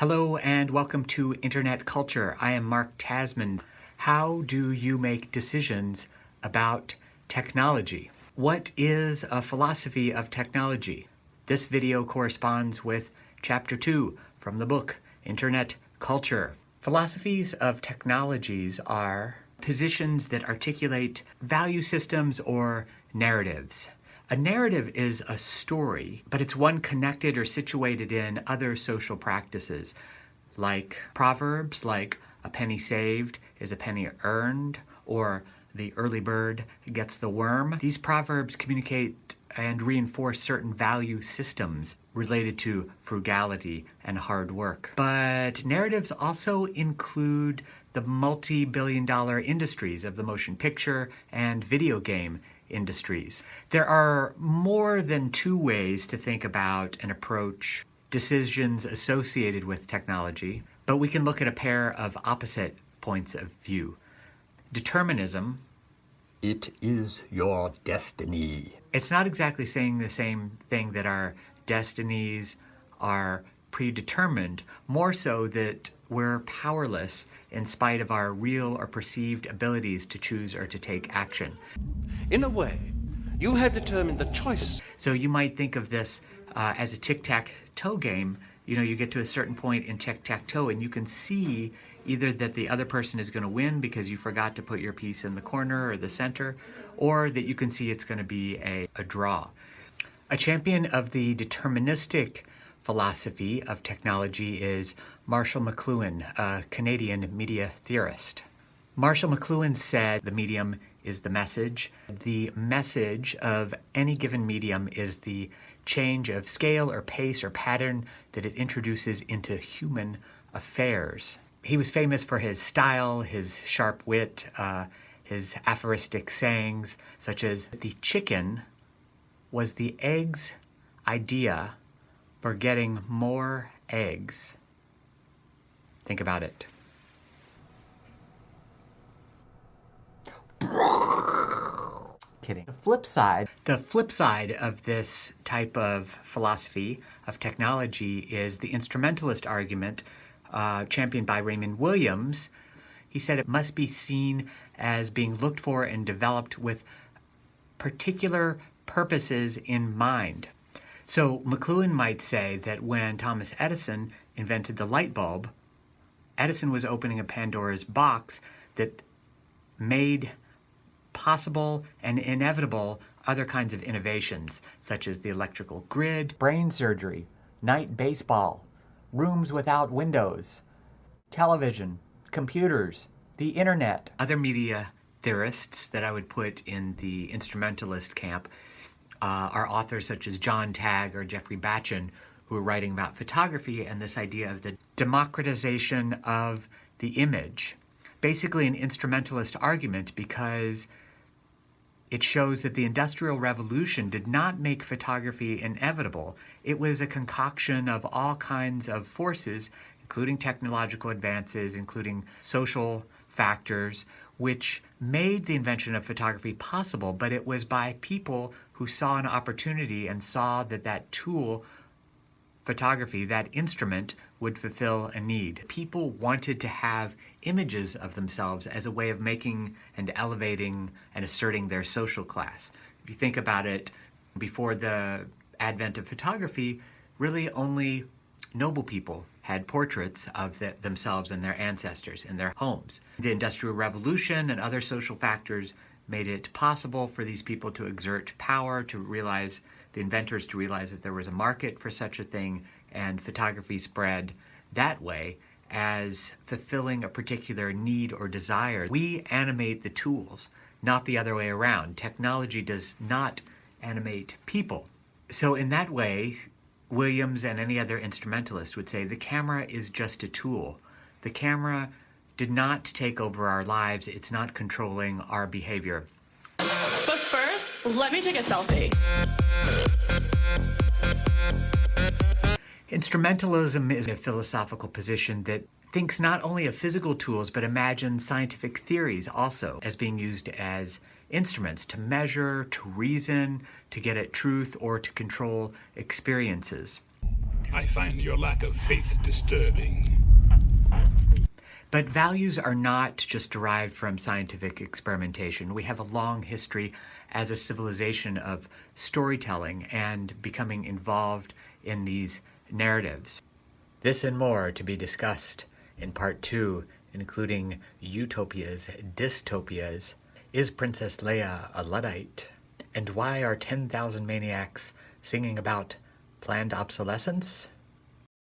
Hello and welcome to Internet Culture. I am Mark Tasman. How do you make decisions about technology? What is a philosophy of technology? This video corresponds with Chapter 2 from the book Internet Culture. Philosophies of technologies are positions that articulate value systems or narratives. A narrative is a story, but it's one connected or situated in other social practices, like proverbs like "a penny saved is a penny earned," or "the early bird gets the worm." These proverbs communicate and reinforce certain value systems related to frugality and hard work. But narratives also include the multi-billion-dollar industries of the motion picture and video game industries. There are more than two ways to think about and approach decisions associated with technology, but we can look at a pair of opposite points of view. Determinism. It is your destiny. It's not exactly saying the same thing that our destinies are predetermined, more so that we're powerless in spite of our real or perceived abilities to choose or to take action. In a way, you have determined the choice. So you might think of this as a tic-tac-toe game. You know, you get to a certain point in tic-tac-toe and you can see either that the other person is going to win because you forgot to put your piece in the corner or the center, or that you can see it's going to be a draw. A champion of the deterministic philosophy of technology is Marshall McLuhan, a Canadian media theorist. Marshall McLuhan said the medium is the message. The message of any given medium is the change of scale or pace or pattern that it introduces into human affairs. He was famous for his style, his sharp wit, his aphoristic sayings, such as, "The chicken was the egg's idea for getting more eggs." Think about it. Kidding. The flip side of this type of philosophy of technology is the instrumentalist argument, championed by Raymond Williams. He said it must be seen as being looked for and developed with particular purposes in mind. So McLuhan might say that when Thomas Edison invented the light bulb, Edison was opening a Pandora's box that made possible and inevitable other kinds of innovations, such as the electrical grid, brain surgery, night baseball, rooms without windows, television, computers, the internet. Other media theorists that I would put in the instrumentalist camp are authors such as John Tagg or Jeffrey Batchen, who are writing about photography and this idea of the democratization of the image. Basically an instrumentalist argument, because it shows that the Industrial Revolution did not make photography inevitable. It was a concoction of all kinds of forces, including technological advances, including social factors, which made the invention of photography possible, but it was by people who saw an opportunity and saw that that tool, photography, that instrument, would fulfill a need. People wanted to have images of themselves as a way of making and elevating and asserting their social class. If you think about it, before the advent of photography, really only noble people had portraits of themselves and their ancestors in their homes. The Industrial Revolution and other social factors made it possible for these people to exert power, to realize, the inventors to realize that there was a market for such a thing, and photography spread that way as fulfilling a particular need or desire. We animate the tools, not the other way around. Technology does not animate people. So in that way, Williams and any other instrumentalist would say the camera is just a tool. The camera did not take over our lives. It's not controlling our behavior. But first, let me take a selfie. Instrumentalism is a philosophical position that thinks not only of physical tools, but imagines scientific theories also as being used as instruments to measure, to reason, to get at truth, or to control experiences. I find your lack of faith disturbing. But values are not just derived from scientific experimentation. We have a long history as a civilization of storytelling and becoming involved in these narratives. This and more to be discussed in part 2, including utopias, dystopias, is Princess Leia a Luddite? And why are 10,000 maniacs singing about planned obsolescence?